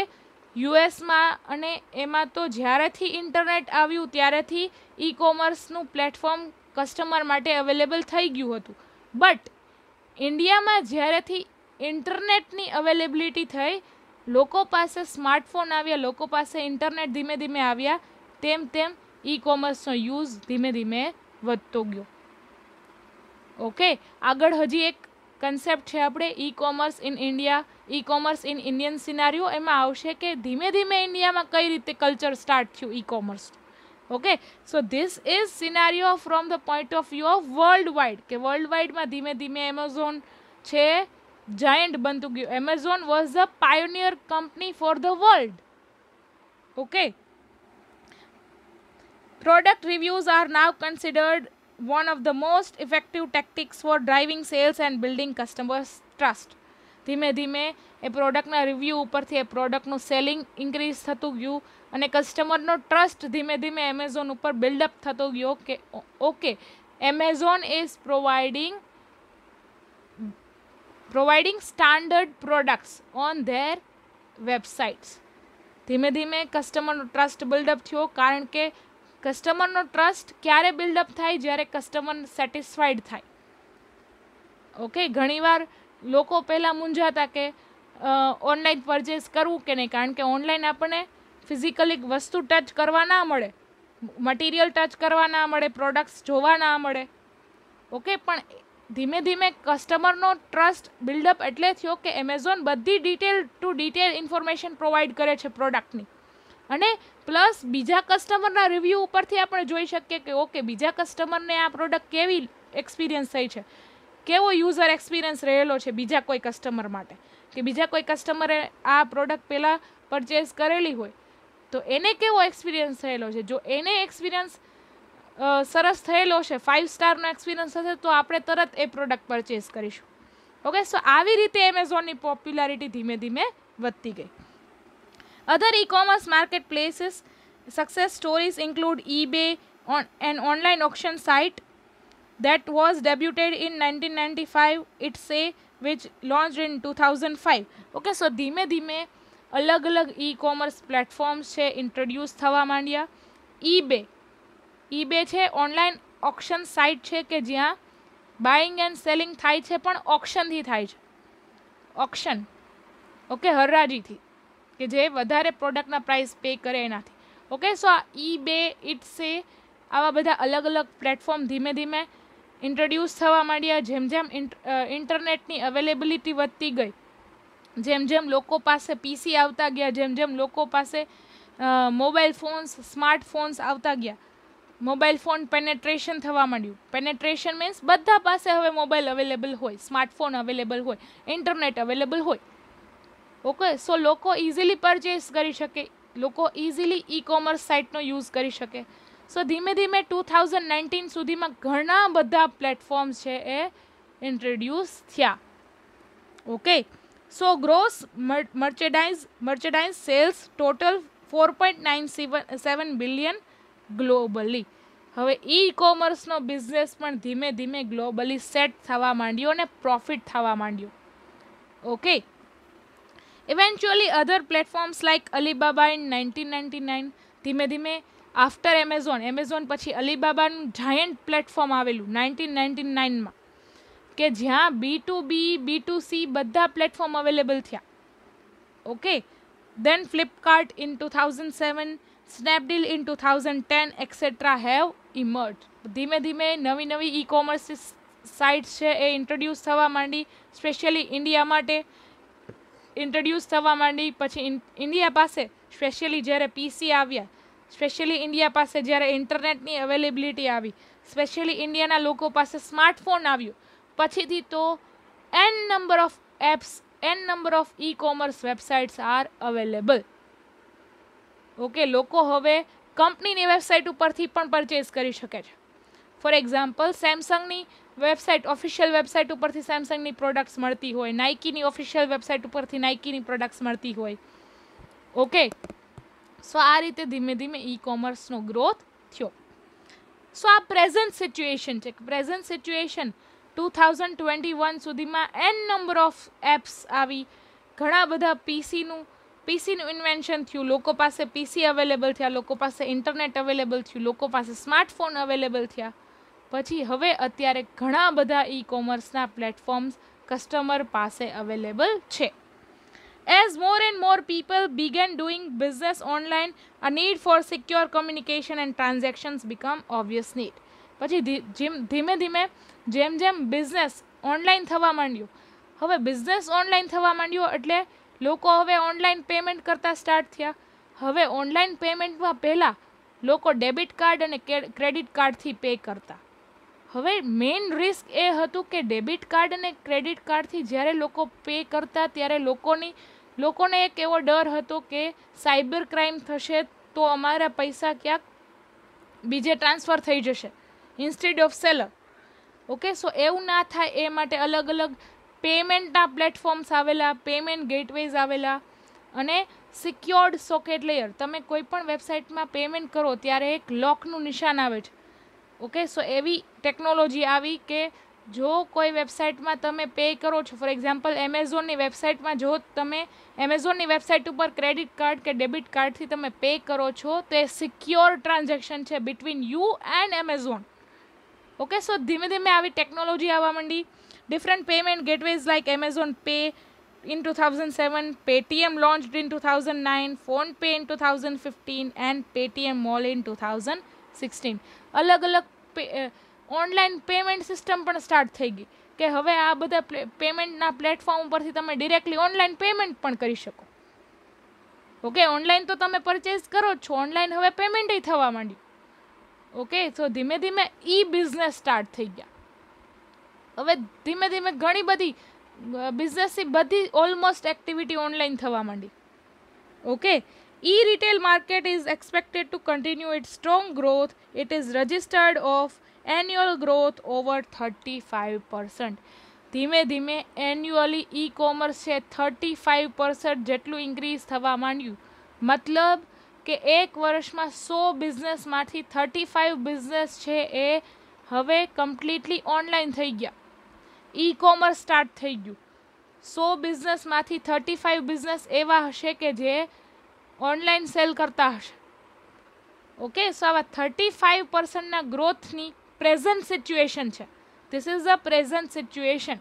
યુએસમાં અને એમાં તો જ્યારેથી ઇન્ટરનેટ આવ્યું ત્યારેથી ઈ કોમર્સનું પ્લેટફોર્મ કસ્ટમર માટે અવેલેબલ થઈ ગયું હતું. બટ ઇન્ડિયામાં જ્યારેથી ઇન્ટરનેટની અવેલેબિલિટી થઈ, લોકો પાસે સ્માર્ટફોન આવ્યા, લોકો પાસે ઇન્ટરનેટ ધીમે ધીમે આવ્યા, તેમ તેમ ઈ કોમર્સનો યુઝ ધીમે ધીમે વધતો ગયો. ઓકે, આગળ હજી એક કન્સેપ્ટ છે આપણે e commerce in India, e commerce in Indian સિનારીઓ, એમાં આવશે કે ધીમે ધીમે ઇન્ડિયામાં કઈ રીતે કલ્ચર સ્ટાર્ટ થયું e commerce. Okay, so this is સિનારીઓ from the point of view of world wide, કે વર્લ્ડ વાઇડમાં ધીમે ધીમે એમેઝોન છે જાયન્ટ બનતું ગયું. Amazon was the pioneer company for the world. Okay, product reviews are now considered one of the most effective tactics for driving sales and building customers trust. ધીમે ધીમે એ પ્રોડક્ટના review ઉપરથી એ પ્રોડક્ટનું selling increase થતું ગયું અને કસ્ટમરનો trust ધીમે ધીમે Amazon ઉપર build-up થતો ગયો કે okay, Amazon is providing standard products on there websites. ધીમે ધીમે કસ્ટમરનો ટ્રસ્ટ બિલ્ડઅપ થયો, કારણ કે કસ્ટમરનો ટ્રસ્ટ ક્યારે બિલ્ડઅપ થાય? જ્યારે કસ્ટમર સેટિસ્ફાઈડ થાય. ઓકે, ઘણીવાર લોકો પહેલાં મૂંઝાતા કે ઓનલાઈન પરચેસ કરવું કે નહીં, કારણ કે ઓનલાઈન આપણને ફિઝિકલી વસ્તુ ટચ કરવા ના મળે, મટીરિયલ ટચ કરવા ના મળે, પ્રોડક્ટ્સ જોવા ના મળે. ઓકે, પણ ધીમે ધીમે કસ્ટમરનો ટ્રસ્ટ બિલ્ડઅપ એટલે થયો કે એમેઝોન બધી detail to detail information provide કરે છે પ્રોડક્ટની, અને પ્લસ બીજા કસ્ટમરના રિવ્યૂ ઉપરથી આપણે જોઈ શકીએ કે ઓકે, બીજા કસ્ટમરને આ પ્રોડક્ટ કેવી એક્સપિરિયન્સ થઈ છે, કેવો યુઝર એક્સપિરિયન્સ રહેલો છે બીજા કોઈ કસ્ટમર માટે, કે બીજા કોઈ કસ્ટમરે આ પ્રોડક્ટ પહેલાં પરચેઝ કરેલી હોય તો એને કેવો એક્સપિરિયન્સ થયેલો છે. જો એને એક્સપિરિયન્સ સરસ થયેલો છે, 5 સ્ટારનો એક્સપિરિયન્સ હશે, તો આપણે તરત એ પ્રોડક્ટ પરચેઝ કરીશું. ઓકે, સો આવી રીતે એમેઝોનની પોપ્યુલારિટી ધીમે ધીમે વધતી ગઈ. Other e-commerce marketplaces success stories include eBay, an online auction site that was debuted in 1995, Etsy, which launched in 2005. Okay, so ધીમે ધીમે અલગ અલગ e-commerce પ્લેટફોર્મ્સ છે ઇન્ટ્રોડ્યુસ થવા માંડ્યા. eBay છે ઓનલાઈન ઓક્શન સાઇટ છે કે જ્યાં બાઇંગ એન્ડ સેલિંગ થાય છે, પણ ઓક્શનથી થાય છે. ઓક્શન, ઓકે, હરાજીથી, કે જે વધારે પ્રોડક્ટના પ્રાઇસ પે કરે એનાથી. ઓકે, સો આ eBay, Etsy, આવા બધા અલગ અલગ પ્લેટફોર્મ ધીમે ધીમે ઇન્ટ્રોડ્યુસ થવા માંડ્યા. જેમ જેમ ઇન્ટરનેટની અવેલેબિલિટી વધતી ગઈ, જેમ જેમ લોકો પાસે પીસી આવતા ગયા, જેમ જેમ લોકો પાસે મોબાઈલ ફોન્સ, સ્માર્ટફોન્સ આવતા ગયા, મોબાઈલ ફોન પેનેટ્રેશન થવા માંડ્યું. પેનેટ્રેશન મીન્સ બધા પાસે હવે મોબાઈલ અવેલેબલ હોય, સ્માર્ટફોન અવેલેબલ હોય, ઇન્ટરનેટ અવેલેબલ હોય. ઓકે, સો લોકો ઇઝીલી પરચેસ કરી શકે, લોકો ઇઝીલી ઈ કોમર્સ સાઇટનો યુઝ કરી શકે. સો ધીમે ધીમે 2019 સુધીમાં ઘણા બધા પ્લેટફોર્મ્સ છે એ ઇન્ટ્રોડ્યુસ થયા. Okay, so gross merchandise sales total 4.97 billion globally. હવે ઈ કોમર્સનો બિઝનેસ પણ ધીમે ધીમે ગ્લોબલી સેટ થવા માંડ્યો અને પ્રોફિટ થવા માંડ્યો. Okay, eventually other platforms like Alibaba in 1999, ધીમે ધીમે આફ્ટર એમેઝોન પછી અલીબાબાનું જાયન્ટ પ્લેટફોર્મ આવેલું 1999માં, કે જ્યાં B2B B2C બધા પ્લેટફોર્મ અવેલેબલ થયા. Okay, then Flipkart in 2007, Snapdeal in 2010 etc. have emerged. ધીમે ધીમે નવી નવી ઈ કોમર્સ સાઇટ્સ છે એ ઇન્ટ્રોડ્યુસ થવા માંડી, સ્પેશિયલી ઇન્ડિયા માટે ઇન્ટ્રોડ્યુસ થવા માંડી. પછી ઇન્ડિયા પાસે સ્પેશિયલી જ્યારે પીસી આવ્યા, સ્પેશિયલી ઇન્ડિયા પાસે જ્યારે ઇન્ટરનેટની અવેલેબિલિટી આવી, સ્પેશિયલી ઇન્ડિયાના લોકો પાસે સ્માર્ટફોન આવ્યો, પછીથી તો n number of apps, n number of e commerce websites R available. Okay, લોકો હવે કંપનીની વેબસાઇટ ઉપરથી પણ પરચેસ કરી શકે છે. ફોર એક્ઝામ્પલ, સેમસંગની વેબસાઇટ, ઓફિશિયલ વેબસાઇટ ઉપરથી સેમસંગની પ્રોડક્ટ્સ મળતી હોય, નાઇકીની ઓફિશિયલ વેબસાઇટ ઉપરથી નાઇકીની પ્રોડક્ટ્સ મળતી હોય. ઓકે, સો આ રીતે ધીમે ધીમે ઈ કોમર્સનો ગ્રોથ થયો. સો આ પ્રેઝન્ટ સિચ્યુએશન છે. પ્રેઝન્ટ સિચ્યુએશન 2021 સુધીમાં n નંબર ઓફ એપ્સ આવી, ઘણા બધા પીસીનું ઇન્વેન્શન થયું, લોકો પાસે પીસી અવેલેબલ થયા, લોકો પાસે ઇન્ટરનેટ અવેલેબલ થયું, લોકો પાસે સ્માર્ટફોન અવેલેબલ થયા. પછી હવે અત્યારે ઘણા બધા ઈ કોમર્સના પ્લેટફોર્મ્સ કસ્ટમર પાસે અવેલેબલ છે. As more and more people began doing business online, a need for secure communication and transactions become obvious need. પછી ધીમે ધીમે જેમ જેમ બિઝનેસ ઓનલાઈન થવા માંડ્યો, હવે બિઝનેસ ઓનલાઈન થવા માંડ્યો એટલે લોકો હવે ઓનલાઈન પેમેન્ટ કરતા સ્ટાર્ટ થયા. હવે ઓનલાઈન પેમેન્ટમાં પહેલાં લોકો ડેબિટ કાર્ડ અને ક્રેડિટ કાર્ડથી પે કરતા. હવે મેઇન રિસ્ક એ હતું કે ડેબિટ કાર્ડ અને ક્રેડિટ કાર્ડથી જ્યારે લોકો પે કરતા ત્યારે લોકોને એક એવો ડર હતો કે સાયબર ક્રાઇમ થશે તો અમારા પૈસા ક્યાંક બીજે ટ્રાન્સફર થઈ જશે ઇન્સ્ટેડ ઓફ સેલર. ઓકે, સો એવું ના થાય એ માટે અલગ અલગ પેમેન્ટના પ્લેટફોર્મ્સ આવેલા, પેમેન્ટ ગેટવેઝ આવેલા, અને સિક્યોર્ડ સોકેટ લેયર. તમે કોઈ પણ વેબસાઇટમાં પેમેન્ટ કરો ત્યારે એક લોકનું નિશાન આવે છે. ઓકે, સો એવી ટેકનોલોજી આવી કે જો કોઈ વેબસાઇટમાં તમે પે કરો છો, ફોર એક્ઝામ્પલ એમેઝોનની વેબસાઇટમાં જો તમે એમેઝોનની વેબસાઇટ ઉપર ક્રેડિટ કાર્ડ કે ડેબિટ કાર્ડથી તમે પે કરો છો તો એ સિક્યોર ટ્રાન્ઝેક્શન છે between you and Amazon. Okay, so ધીમે ધીમે આવી ટેકનોલોજી આવવા માંડી. Different payment gateways like Amazon pay in 2007, Paytm launched in 2009, PhonePe in 2015 and Paytm Mall in 2016. અલગ અલગ ઓનલાઈન પેમેન્ટ સિસ્ટમ પણ સ્ટાર્ટ થઈ ગઈ કે હવે આ બધા પેમેન્ટના પ્લેટફોર્મ ઉપરથી તમે ડિરેક્ટલી ઓનલાઈન પેમેન્ટ પણ કરી શકો. ઓકે, ઓનલાઈન તો તમે પરચેઝ કરો છો, ઓનલાઈન હવે પેમેન્ટ થવા માંડ્યું. ઓકે, તો ધીમે ધીમે ઈ બિઝનેસ સ્ટાર્ટ થઈ ગયા. હવે ધીમે ધીમે ઘણી બધી બિઝનેસની બધી ઓલમોસ્ટ એક્ટિવિટી ઓનલાઈન થવા માંડી. Okay, e-retail market is expected to continue its strong growth. It is registered of annual growth over 35%. ધીમે ધીમે એન્યુઅલી ઈ કોમર્સ છે 35% જેટલું ઇન્ક્રીઝ થવા માંડ્યું. મતલબ કે એક વર્ષમાં 100 બિઝનેસમાંથી 35 બિઝનેસ છે એ હવે કમ્પ્લીટલી ઓનલાઈન થઈ ગયા, ઈ કોમર્સ સ્ટાર્ટ થઈ ગયું. 100 બિઝનેસમાંથી 35 બિઝનેસ એવા હશે કે જે ઓનલાઈન સેલ કરતા હશે. ઓકે, સો આવા 35%ના ગ્રોથની પ્રેઝન્ટ સિચ્યુએશન છે. This is a present situation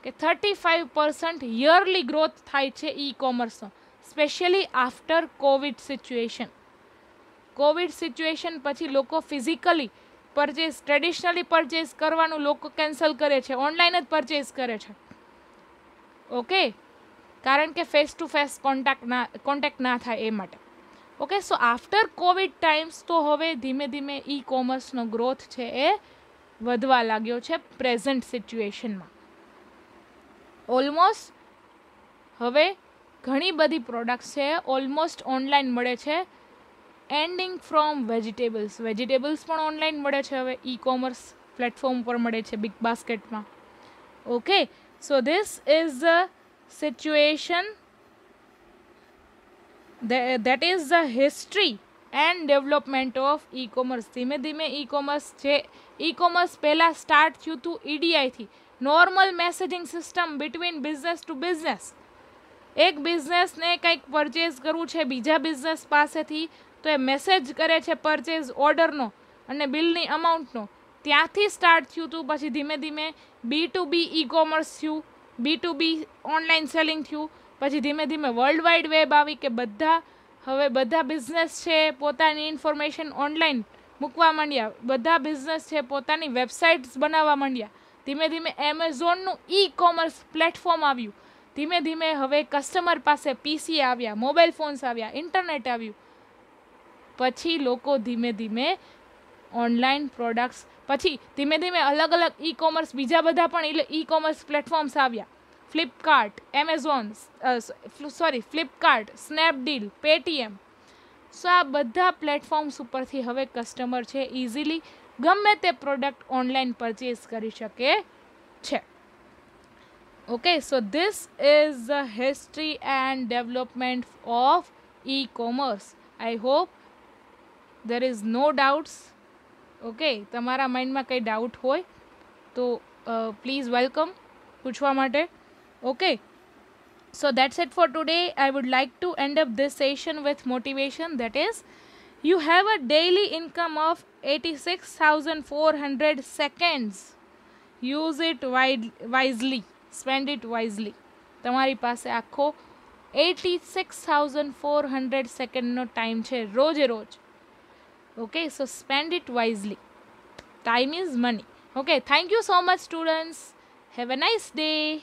કે 35% યરલી ગ્રોથ થાય છે ઈ કોમર્સનો, specially after COVID situation. COVID situation પછી લોકો ફિઝિકલી પરચેસ ટ્રેડિશનલી પરચેસ કરવાનું લોકો કેન્સલ કરે છે, ઓનલાઈન જ પરચેસ કરે છે. ઓકે, કારણ કે ફેસ ટુ ફેસ કોન્ટેક્ટ ના થાય એ માટે. ઓકે, સો આફ્ટર કોવિડ ટાઈમ્સ તો હવે ધીમે ધીમે ઈ કોમર્સનો ગ્રોથ છે એ વધવા લાગ્યો છે પ્રેઝન્ટ સિચ્યુએશનમાં. ઓલમોસ્ટ હવે ઘણી બધી પ્રોડક્ટ્સ છે ઓલમોસ્ટ ઓનલાઈન મળે છે, એન્ડિંગ ફ્રોમ વેજીટેબલ્સ પણ ઓનલાઈન મળે છે હવે ઈ કોમર્સ પ્લેટફોર્મ પર મળે છે, બિગ બાસ્કેટમાં. Okay, so this is the situation, that is the history and development of e-commerce. ધીમે ધીમે ઈ-કોમર્સ પહેલાં સ્ટાર્ટ થયું હતું EDI થી, normal messaging system between business to business. એક બિઝનેસને કંઈક પરચેઝ કરવું છે બીજા બિઝનેસ પાસેથી, તો એ મેસેજ કરે છે પરચેઝ ઓર્ડરનો અને બિલની અમાઉન્ટનો. ત્યાંથી સ્ટાર્ટ થયું હતું. પછી ધીમે ધીમે B2B ઈ-કોમર્સ થયું, B2B ઓનલાઈન સેલિંગ થયું. પછી ધીમે ધીમે વર્લ્ડ વાઇડ વેબ આવી કે હવે બધા બિઝનેસ છે પોતાની ઇન્ફોર્મેશન ઓનલાઈન મૂકવા માંડ્યા, બધા બિઝનેસ છે પોતાની વેબસાઇટ્સ બનાવવા માંડ્યા. ધીમે ધીમે એમેઝોનનું ઈ-કોમર્સ પ્લેટફોર્મ આવ્યું. ધીમે ધીમે હવે કસ્ટમર પાસે PC આવ્યા, મોબાઈલ ફોન્સ આવ્યા, ઇન્ટરનેટ આવ્યું. પછી લોકો ધીમે ધીમે ઓનલાઈન પ્રોડક્ટ્સ, પછી ધીમે ધીમે અલગ અલગ ઈ-કોમર્સ બીજા બધા પણ ઈ-કોમર્સ પ્લેટફોર્મ્સ આવ્યા. ફ્લિપકાર્ટ, સ્નેપડીલ, પેટીએમ. સો આ બધા પ્લેટફોર્મ્સ ઉપરથી હવે કસ્ટમર છે ઇઝીલી ગમે તે પ્રોડક્ટ ઓનલાઈન પરચેસ કરી શકે છે. Okay, so this is the history and development of e-commerce. I hope there is no doubts. Okay, તમારા માઇન્ડમાં કંઈ ડાઉટ હોય તો પ્લીઝ વેલકમ પૂછવા માટે. Okay, so that's it for today. I would like to end up this session with motivation, that is, you have a daily income of 86,400 seconds. Use it wisely, spend it wisely. તમારી પાસે આખો 86,400 સેકન્ડનો time છે રોજે રોજ. Okay, so spend it wisely. Time is money. Okay, thank you so much students. Have a nice day.